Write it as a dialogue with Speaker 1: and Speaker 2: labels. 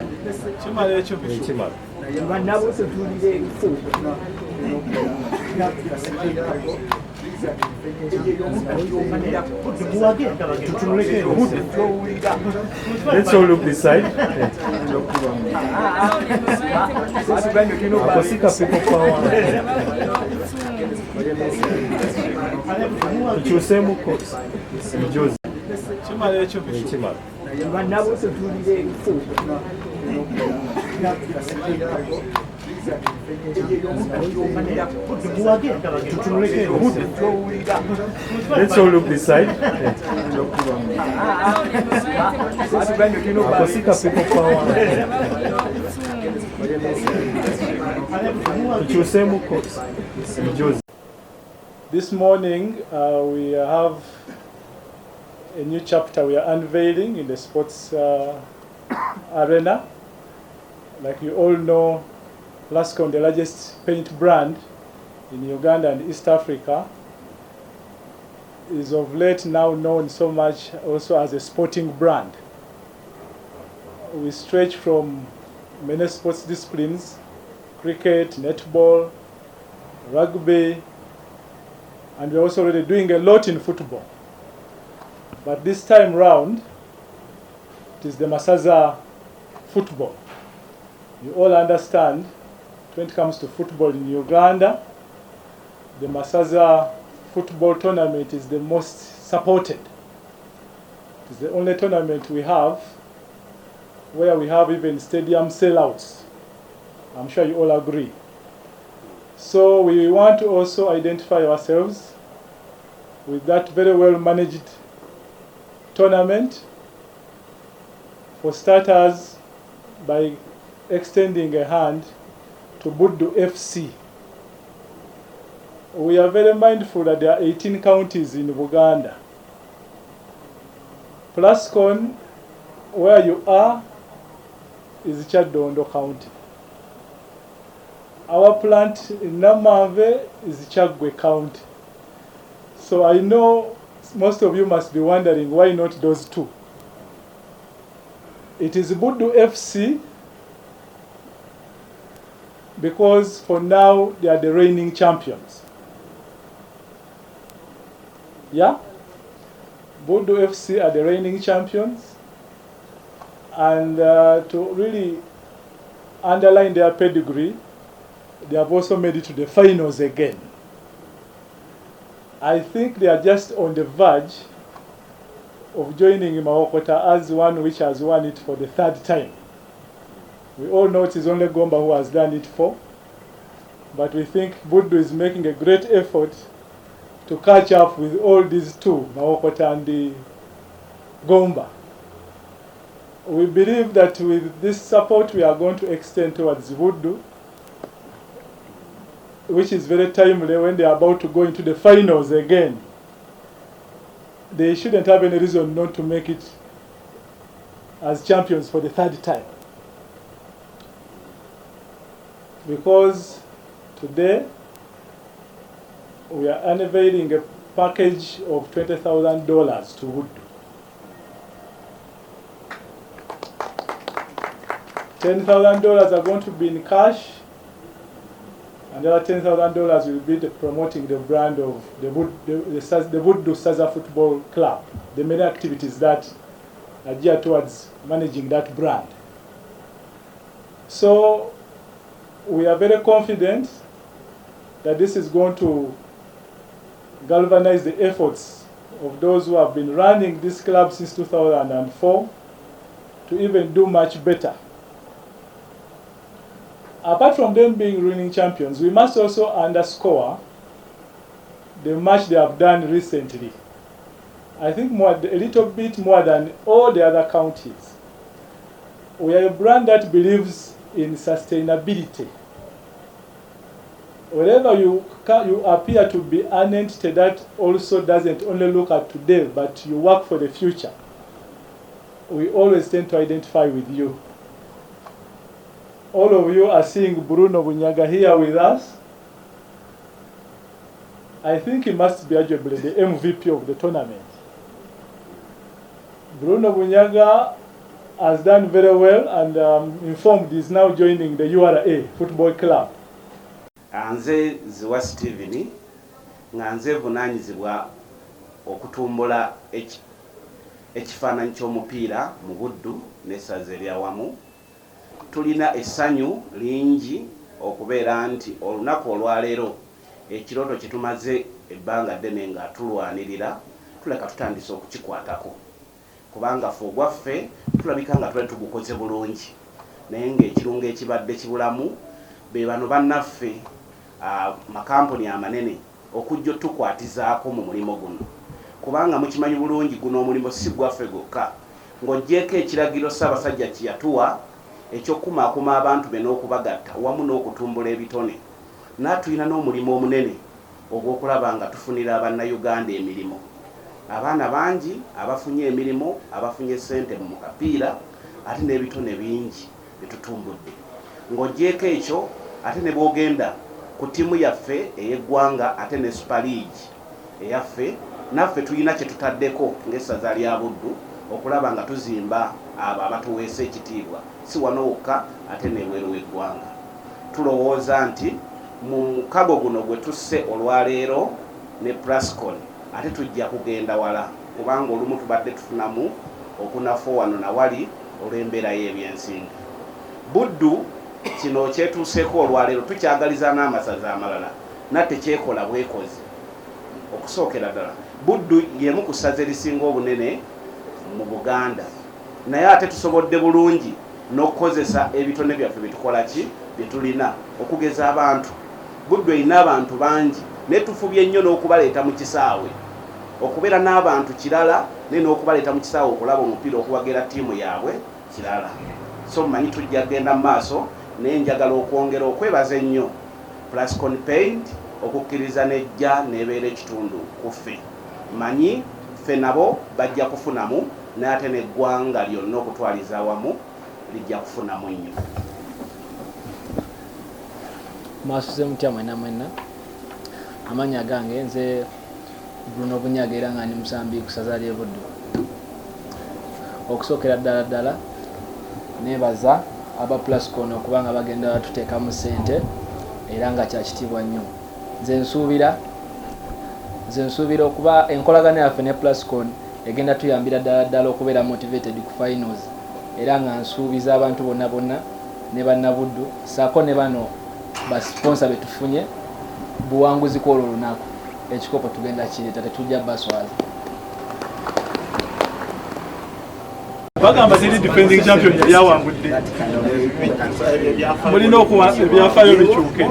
Speaker 1: Let's all look this side. Let's all look this side. This morning we have a new chapter we are unveiling in the sports arena. Like you all know, Plascon, the largest paint brand in Uganda and East Africa, is of late now known so much also as a sporting brand. We stretch from many sports disciplines: cricket, netball, rugby, and we're also already doing a lot in football. But this time round, it is the Masaza football. You all understand, when it comes to football in Uganda, the Masaza football tournament is the most supported. It's the only tournament we have where we have even stadium sellouts. I'm sure you all agree. So we want to also identify ourselves with that very well managed tournament. For starters, by extending a hand to BUDDU FC. We are very mindful that there are 18 counties in Uganda. Plascon, where you are, is Chadondo County. Our plant in Namave is Chagwe County. So I know most of you must be wondering why not those two. It is BUDDU FC because for now they are the reigning champions. Yeah? BUDDU FC are the reigning champions, and to really underline their pedigree, they have also made it to the finals again. I think they are just on the verge of joining Mawokota as one which has won it for the third time. We all know it is only Gomba who has done it for, but we think BUDDU is making a great effort to catch up with all these two, Mawokota and the Gomba. We believe that with this support we are going to extend towards BUDDU, which is very timely when they are about to go into the finals again. They shouldn't have any reason not to make it as champions for the third time. Because today we are unveiling a package of $20,000 to BUDDU. $10,000 are going to be in cash, and the other $10,000 will be promoting the brand of the BUDDU Saza Football Club, the many activities that are geared towards managing that brand. So we are very confident that this is going to galvanize the efforts of those who have been running this club since 2004 to even do much better. Apart from them being reigning champions, we must also underscore the match they have done recently. I think a little bit more than all the other counties. We are a brand that believes in sustainability. Wherever you appear to be an entity that also doesn't only look at today, but you work for the future, we always tend to identify with you. All of you are seeing Budduefunye here with us. I think he must be arguably the MVP of the tournament. Budduefunye has done very well, and informed he's now joining the URA Football Club.
Speaker 2: Nze Ziwa Steven nga nze vunaanyizibwa okutumbula ekifaananyi ky'omupiira mu Buddu n'essaza eryawamu. Tulina essanyu lingi okubeera nti olunaku olwaleero ekirooto kye tumaze ebbanga ddene nga tulwanirira tuleka tutandise okukikwatako, kubanga ffe ogwaffe tulabika nga tuli tugukoze bulungi, naye ng'ekirungo ekibadde kibulamu be bano bannaffe makampuni amanene okujja tukwatizaako mu mulimu guno, kubanga mukimanyi bulungi guno omulimu si gwaffe gwokka, ng'oggyeko ekiragiro Ssaabasajja kye yatuwa ekyokukumaakuma abantu be n'okubagatta wamu n'okutumbula ebitone. Tulina n'omulimu omunene ogw'okulaba nga tufunira Abannayuganda emirimu. Abaana bangi abafunye emirimu, abafunye ssente mu kapiira, ate n'ebitone bingi bitutumbudde. Ng'oggyeko ekyo ate ne bw'ogenda ku ttiimu yaffe ey'eggwanga ate ne Super League eyaffe, naffe tulina kye tutaddeko ng'essaza lya Buddu okulaba nga tuzimba abo abatuweesa ekitiibwa, si wano wokka ate n'ebweru w'eggwanga. Tulowooza nti mu mukago guno gwe tusse olwaleero ne Plascon ate tujja kugenda wala, kubanga olumu tubadde tufunamu okunafu wano na wali olw'embeera y'ebyensimbi. Buddu kino kyetuuseeko olwaleero tukyagaliza n'amasaza amalala natte kyekola bwekozi. Okusookera ddala Buddu y'emu ku ssaza erisinga obunene mu Buganda, naye ate tusobodde bulungi n'okukozesa ebitone byaffe byetukola ki byetulina okugeza abantu. Buddu erina abantu bangi naye tufubye nnyo n'okubaleeta mu kisaawe, okubeera n'abantu kirala naye n'okubaleeta mu kisaawe okulaba omupiira okubagira ttiimu yaabwe kirala. So mmanyi tujja kgenda mu maaso, naye njagala okwongera okwebaza ennyo Plascon Paint okukkiriza n'ejja n'ebeera ekitundu ku ffe. Mmanyi ffe nabo bajja kufunamu, naye ate n'eggwanga lyonna okutwaliza awamu lijja kufunamu nnyo.
Speaker 3: Mwasuze mutya mwena mwena, amanya gange nze Budduefunye era nga ndi musambi ku ssaza ly'e Buddu. Okusookera ddala neebaza aba Plascon okubanga bagenda batuteekamu ssente era nga kya kitiibwa nnyo. Nze nsuubira okuba enkolagana yaffe ne Plascon egenda tuyambira ddala okubeera motivated ku finals, era nga nsuubiza abantu bonna ne bannabuddu saako ne bano basponsa betufunye buwanguzi kwolwo olunaku ekikopo tugenda kireeta, tetujja baswaza.
Speaker 1: Bagamba ziri defending champion yali awangudde, mulina okuwa ebyafaayo bikyuke.